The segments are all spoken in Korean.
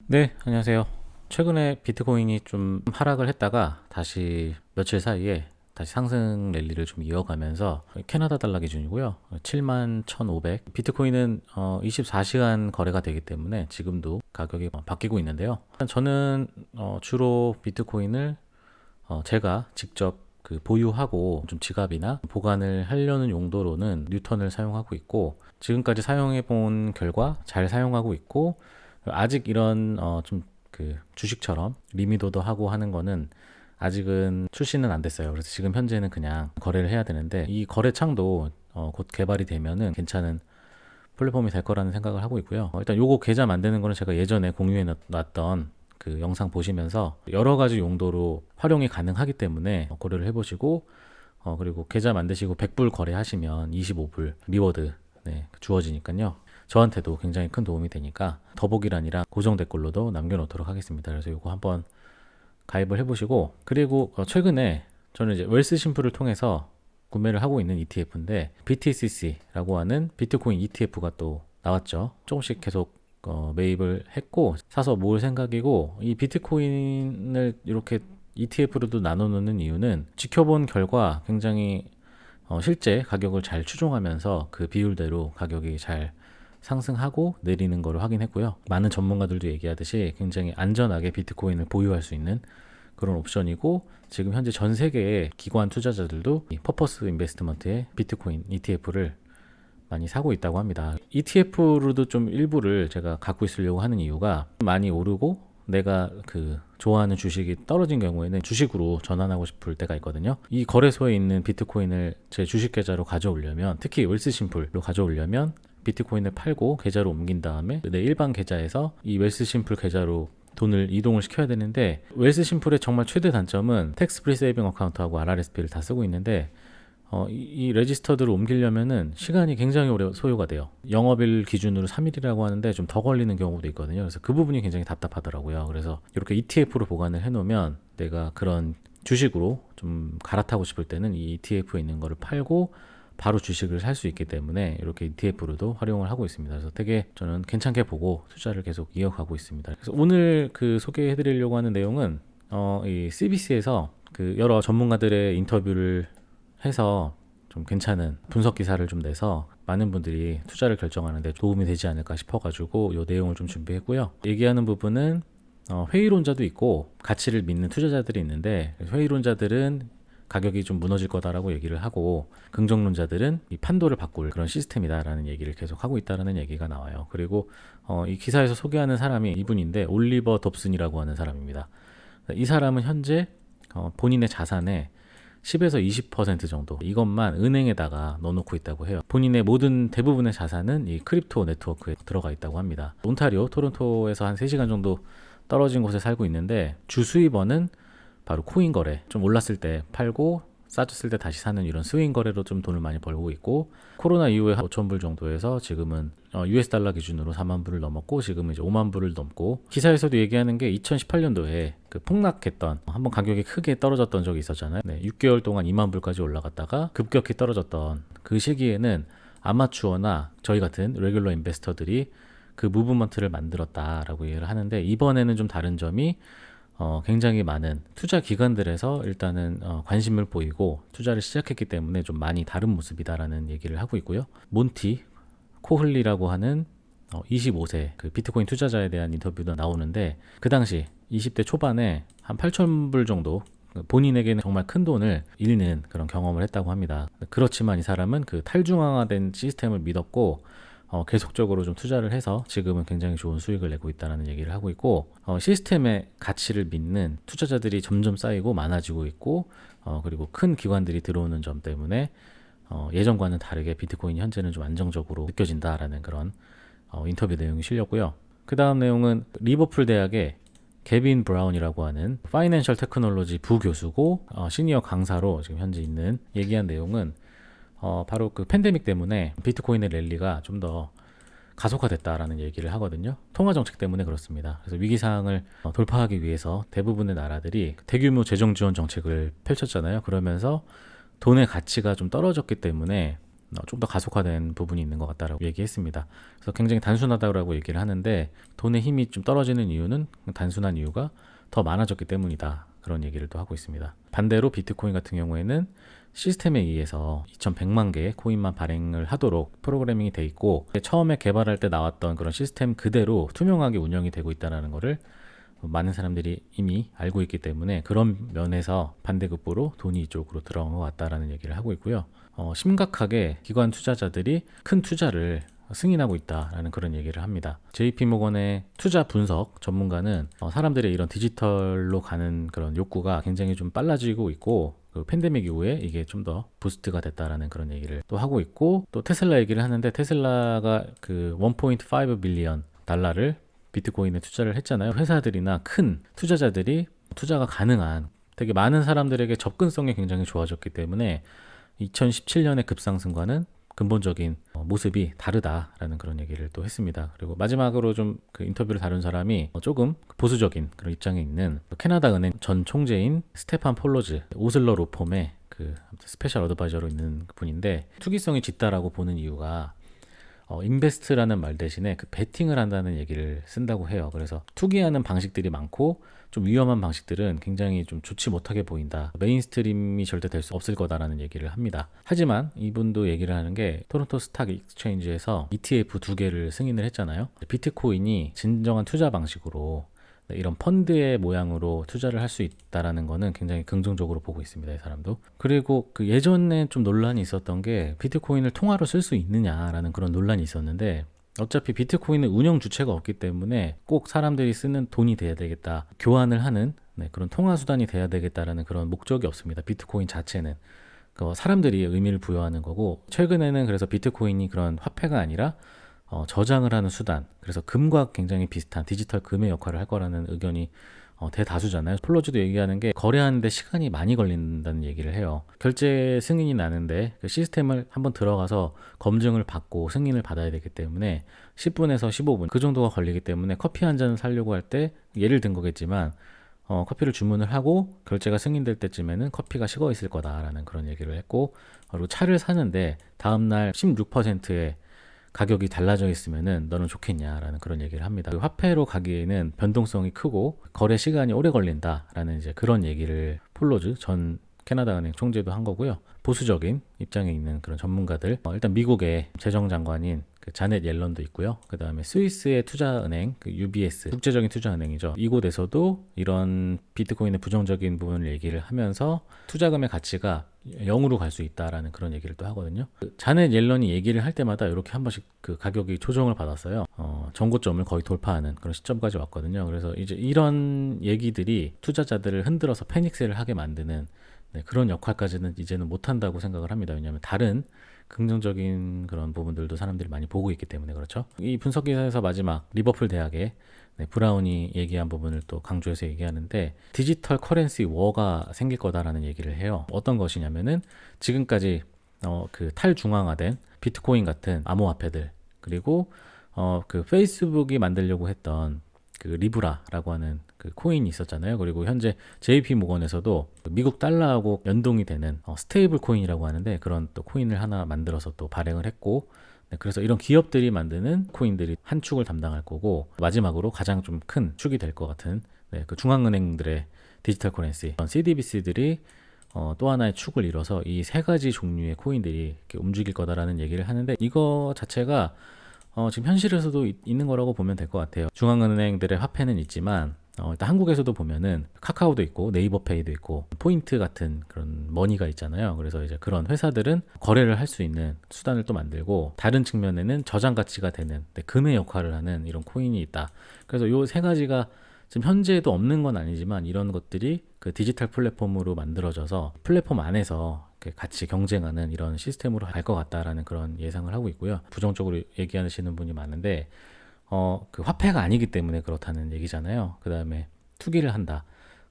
네, 안녕하세요. 최근에 비트코인이 좀 하락을 했다가 다시 며칠 사이에 다시 상승 랠리를 좀 이어가면서 캐나다 달러 기준이고요. 71,500. 비트코인은 24시간 거래가 되기 때문에 지금도 가격이 바뀌고 있는데요. 저는 주로 비트코인을 제가 직접 보유하고 좀 지갑이나 보관을 하려는 용도로는 뉴턴을 사용하고 있고, 지금까지 사용해 본 결과 잘 사용하고 있고, 아직 이런 좀 주식처럼 리밋 오더 하고 하는 거는 아직은 출시는 안 됐어요. 그래서 지금 현재는 그냥 거래를 해야 되는데, 이 거래창도 곧 개발이 되면은 괜찮은 플랫폼이 될 거라는 생각을 하고 있고요. 일단 요거 계좌 만드는 거는 제가 예전에 공유해 놨던 그 영상 보시면서 여러 가지 용도로 활용이 가능하기 때문에 고려를 해보시고, 그리고 계좌 만드시고 100불 거래하시면 25불 리워드 주어지니까요. 저한테도 굉장히 큰 도움이 되니까 더보기란이랑 고정 댓글로도 남겨놓도록 하겠습니다. 그래서 이거 한번 가입을 해보시고, 그리고 최근에 저는 이제 웰스 심플을 통해서 구매를 하고 있는 ETF인데 BTCC라고 하는 비트코인 ETF가 또 나왔죠. 조금씩 계속 매입을 했고 사서 모을 생각이고, 이 비트코인을 이렇게 ETF로도 나눠놓는 이유는 지켜본 결과 굉장히 실제 가격을 잘 추종하면서 그 비율대로 가격이 잘 상승하고 내리는 거를 확인했고요. 많은 전문가들도 얘기하듯이 굉장히 안전하게 비트코인을 보유할 수 있는 그런 옵션이고, 지금 현재 전 세계의 기관 투자자들도 이 퍼포스 인베스트먼트의 비트코인 ETF를 많이 사고 있다고 합니다. ETF로도 좀 일부를 제가 갖고 있으려고 하는 이유가, 많이 오르고 내가 좋아하는 주식이 떨어진 경우에는 주식으로 전환하고 싶을 때가 있거든요. 이 거래소에 있는 비트코인을 제 주식 계좌로 가져오려면, 특히 웰스 심플로 가져오려면 비트코인을 팔고 계좌로 옮긴 다음에 내 일반 계좌에서 이 웰스 심플 계좌로 돈을 이동을 시켜야 되는데, 웰스 심플의 정말 최대 단점은 텍스 프리 세이빙 어카운트하고 RRSP를 다 쓰고 있는데, 이 레지스터드를 옮기려면은 시간이 굉장히 오래 소요가 돼요. 영업일 기준으로 3일이라고 하는데 좀 더 걸리는 경우도 있거든요. 그래서 그 부분이 굉장히 답답하더라고요. 그래서 이렇게 ETF로 보관을 해놓으면 내가 그런 주식으로 좀 갈아타고 싶을 때는 이 ETF에 있는 거를 팔고 바로 주식을 살 수 있기 때문에 이렇게 ETF로도 활용을 하고 있습니다. 그래서 되게 저는 괜찮게 보고 투자를 계속 이어가고 있습니다. 그래서 오늘 소개해드리려고 하는 내용은 이 CBC에서 여러 전문가들의 인터뷰를 해서 좀 괜찮은 분석 기사를 좀 내서 많은 분들이 투자를 결정하는데 도움이 되지 않을까 싶어가지고 이 내용을 좀 준비했고요. 얘기하는 부분은 회의론자도 있고 가치를 믿는 투자자들이 있는데, 회의론자들은 가격이 좀 무너질 거다라고 얘기를 하고, 긍정론자들은 이 판도를 바꿀 그런 시스템이다라는 얘기를 계속 하고 있다라는 얘기가 나와요. 그리고 이 기사에서 소개하는 사람이 이분인데 올리버 dobson이라고 하는 사람입니다. 이 사람은 현재 본인의 자산의 10에서 20% 정도 이것만 은행에다가 넣어놓고 있다고 해요. 본인의 모든 대부분의 자산은 이 크립토 네트워크에 들어가 있다고 합니다. 온타리오, 토론토에서 한 3시간 정도 떨어진 곳에 살고 있는데, 주 수입원은 바로 코인 거래, 좀 올랐을 때 팔고 싸졌을 때 다시 사는 이런 스윙 거래로 좀 돈을 많이 벌고 있고, 코로나 이후에 5천 불 정도에서 지금은 US 달러 기준으로 4만 불을 넘었고, 지금은 이제 5만 불을 넘고, 기사에서도 얘기하는 게 2018년도에 폭락했던, 한번 가격이 크게 떨어졌던 적이 있었잖아요. 6개월 동안 2만 불까지 올라갔다가 급격히 떨어졌던 그 시기에는 아마추어나 저희 같은 레귤러 인베스터들이 그 무브먼트를 만들었다라고 얘기를 하는데, 이번에는 좀 다른 점이 굉장히 많은 투자 기관들에서 일단은 관심을 보이고 투자를 시작했기 때문에 좀 많이 다른 모습이다라는 얘기를 하고 있고요. 몬티 코흘리라고 하는 25세 비트코인 투자자에 대한 인터뷰도 나오는데, 그 당시 20대 초반에 한 8천 불 정도 본인에게는 정말 큰 돈을 잃는 그런 경험을 했다고 합니다. 그렇지만 이 사람은 탈중앙화된 시스템을 믿었고 계속적으로 좀 투자를 해서 지금은 굉장히 좋은 수익을 내고 있다는 얘기를 하고 있고, 시스템의 가치를 믿는 투자자들이 점점 쌓이고 많아지고 있고, 그리고 큰 기관들이 들어오는 점 때문에 예전과는 다르게 비트코인이 현재는 좀 안정적으로 느껴진다라는 그런 인터뷰 내용이 실렸고요. 그 다음 내용은 리버풀 대학의 개빈 브라운이라고 하는 파이낸셜 테크놀로지 부교수고 시니어 강사로 지금 현재 있는, 얘기한 내용은 바로 팬데믹 때문에 비트코인의 랠리가 좀 더 가속화됐다라는 얘기를 하거든요. 통화 정책 때문에 그렇습니다. 그래서 위기 상황을 돌파하기 위해서 대부분의 나라들이 대규모 재정 지원 정책을 펼쳤잖아요. 그러면서 돈의 가치가 좀 떨어졌기 때문에 좀 더 가속화된 부분이 있는 것 같다라고 얘기했습니다. 그래서 굉장히 단순하다고 얘기를 하는데 돈의 힘이 좀 떨어지는 이유는 단순한 이유가 더 많아졌기 때문이다. 그런 얘기를 또 하고 있습니다. 반대로 비트코인 같은 경우에는 시스템에 의해서 2100만 개의 코인만 발행을 하도록 프로그래밍이 돼 있고 처음에 개발할 때 나왔던 그런 시스템 그대로 투명하게 운영이 되고 있다는 것을 많은 사람들이 이미 알고 있기 때문에 그런 면에서 반대급부로 돈이 이쪽으로 들어온 것 같다라는 얘기를 하고 있고요. 심각하게 기관 투자자들이 큰 투자를 승인하고 있다라는 그런 얘기를 합니다. JP모건의 투자 분석 전문가는 사람들의 이런 디지털로 가는 그런 욕구가 굉장히 좀 빨라지고 있고 그 팬데믹 이후에 이게 좀 더 부스트가 됐다라는 그런 얘기를 또 하고 있고 또 테슬라 얘기를 하는데 테슬라가 그 1.5 빌리언 달러를 비트코인에 투자를 했잖아요. 회사들이나 큰 투자자들이 투자가 가능한 되게 많은 사람들에게 접근성이 굉장히 좋아졌기 때문에 2017년의 급상승과는 근본적인 모습이 다르다라는 그런 얘기를 또 했습니다. 그리고 마지막으로 좀 그 인터뷰를 다룬 사람이 조금 보수적인 그런 입장에 있는 캐나다 은행 전 총재인 스테판 폴로즈, 오슬러 로펌의 그 스페셜 어드바이저로 있는 분인데 투기성이 짙다라고 보는 이유가 인베스트라는 말 대신에 그 베팅을 한다는 얘기를 쓴다고 해요. 그래서 투기하는 방식들이 많고 좀 위험한 방식들은 굉장히 좀 좋지 못하게 보인다. 메인스트림이 절대 될 수 없을 거다라는 얘기를 합니다. 하지만 이분도 얘기를 하는 게 토론토 스탁 익스체인지에서 ETF 2개를 승인을 했잖아요. 비트코인이 진정한 투자 방식으로 이런 펀드의 모양으로 투자를 할 수 있다라는 거는 굉장히 긍정적으로 보고 있습니다. 이 사람도. 그리고 그 예전에 좀 논란이 있었던 게 비트코인을 통화로 쓸 수 있느냐라는 그런 논란이 있었는데 어차피 비트코인은 운영 주체가 없기 때문에 꼭 사람들이 쓰는 돈이 돼야 되겠다. 교환을 하는 그런 통화 수단이 돼야 되겠다라는 그런 목적이 없습니다. 비트코인 자체는. 사람들이 의미를 부여하는 거고 최근에는 그래서 비트코인이 그런 화폐가 아니라 저장을 하는 수단, 그래서 금과 굉장히 비슷한 디지털 금의 역할을 할 거라는 의견이 대다수잖아요. 폴로즈도 얘기하는 게 거래하는데 시간이 많이 걸린다는 얘기를 해요. 결제 승인이 나는데 그 시스템을 한번 들어가서 검증을 받고 승인을 받아야 되기 때문에 10분에서 15분 그 정도가 걸리기 때문에 커피 한 잔 사려고 할 때 예를 든 거겠지만 커피를 주문을 하고 결제가 승인될 때쯤에는 커피가 식어 있을 거다라는 그런 얘기를 했고 그리고 차를 사는데 다음날 16%의 가격이 달라져 있으면은 너는 좋겠냐라는 그런 얘기를 합니다. 화폐로 가기에는 변동성이 크고 거래 시간이 오래 걸린다라는 이제 그런 얘기를 폴로즈 전 캐나다 은행 총재도 한 거고요. 보수적인 입장에 있는 그런 전문가들, 일단 미국의 재정장관인 그 자넷 옐런도 있고요. 그 다음에 스위스의 투자은행, 그 UBS, 국제적인 투자은행이죠. 이곳에서도 이런 비트코인의 부정적인 부분을 얘기를 하면서 투자금의 가치가 0으로 갈 수 있다라는 그런 얘기를 또 하거든요. 그 자넷 옐런이 얘기를 할 때마다 이렇게 한 번씩 그 가격이 조정을 받았어요. 전고점을 거의 돌파하는 그런 시점까지 왔거든요. 그래서 이제 이런 얘기들이 투자자들을 흔들어서 패닉셀을 하게 만드는 그런 역할까지는 이제는 못한다고 생각을 합니다. 왜냐하면 다른 긍정적인 그런 부분들도 사람들이 많이 보고 있기 때문에 그렇죠. 이 분석 기사에서 마지막 리버풀 대학의 브라운이 얘기한 부분을 또 강조해서 얘기하는데 디지털 커런시 워가 생길 거다라는 얘기를 해요. 어떤 것이냐면은 지금까지 그 탈중앙화된 비트코인 같은 암호화폐들 그리고 그 페이스북이 만들려고 했던 그 리브라라고 하는 그 코인이 있었잖아요. 그리고 현재 JP 모건에서도 미국 달러하고 연동이 되는 스테이블 코인이라고 하는데 그런 또 코인을 하나 만들어서 또 발행을 했고 그래서 이런 기업들이 만드는 코인들이 한 축을 담당할 거고 마지막으로 가장 좀 큰 축이 될 것 같은 그 중앙은행들의 디지털 커런시 CDBC들이 또 하나의 축을 이뤄서 이 세 가지 종류의 코인들이 이렇게 움직일 거다라는 얘기를 하는데 이거 자체가 지금 현실에서도 있는 거라고 보면 될 것 같아요. 중앙은행들의 화폐는 있지만 일단 한국에서도 보면은 카카오도 있고 네이버페이도 있고 포인트 같은 그런 머니가 있잖아요. 그래서 이제 그런 회사들은 거래를 할 수 있는 수단을 또 만들고 다른 측면에는 저장 가치가 되는 금의 역할을 하는 이런 코인이 있다. 그래서 요 세 가지가 지금 현재도 없는 건 아니지만 이런 것들이 그 디지털 플랫폼으로 만들어져서 플랫폼 안에서 같이 경쟁하는 이런 시스템으로 갈 것 같다라는 그런 예상을 하고 있고요. 부정적으로 얘기하시는 분이 많은데 그 화폐가 아니기 때문에 그렇다는 얘기잖아요. 그 다음에 투기를 한다.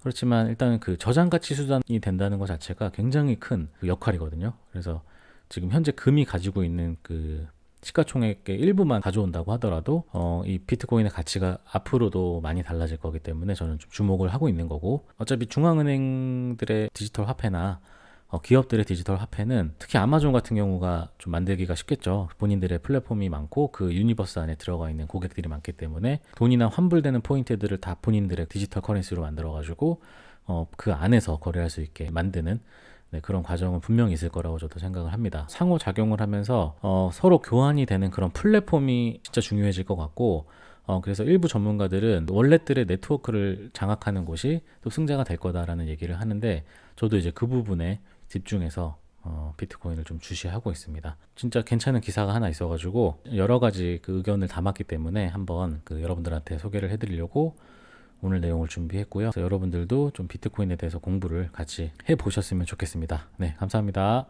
그렇지만 일단 그 저장 가치 수단이 된다는 것 자체가 굉장히 큰 역할이거든요. 그래서 지금 현재 금이 가지고 있는 그 시가총액의 일부만 가져온다고 하더라도 이 비트코인의 가치가 앞으로도 많이 달라질 거기 때문에 저는 좀 주목을 하고 있는 거고 어차피 중앙은행들의 디지털 화폐나 기업들의 디지털 화폐는 특히 아마존 같은 경우가 좀 만들기가 쉽겠죠. 본인들의 플랫폼이 많고 그 유니버스 안에 들어가 있는 고객들이 많기 때문에 돈이나 환불되는 포인트들을 다 본인들의 디지털 커런시로 만들어가지고 그 안에서 거래할 수 있게 만드는 그런 과정은 분명히 있을 거라고 저도 생각을 합니다. 상호작용을 하면서 서로 교환이 되는 그런 플랫폼이 진짜 중요해질 것 같고 그래서 일부 전문가들은 월렛들의 네트워크를 장악하는 곳이 또 승자가 될 거다라는 얘기를 하는데 저도 이제 그 부분에 집중해서 비트코인을 좀 주시하고 있습니다. 진짜 괜찮은 기사가 하나 있어가지고 여러 가지 그 의견을 담았기 때문에 한번 그 여러분들한테 소개를 해드리려고 오늘 내용을 준비했고요. 그래서 여러분들도 좀 비트코인에 대해서 공부를 같이 해보셨으면 좋겠습니다. 네, 감사합니다.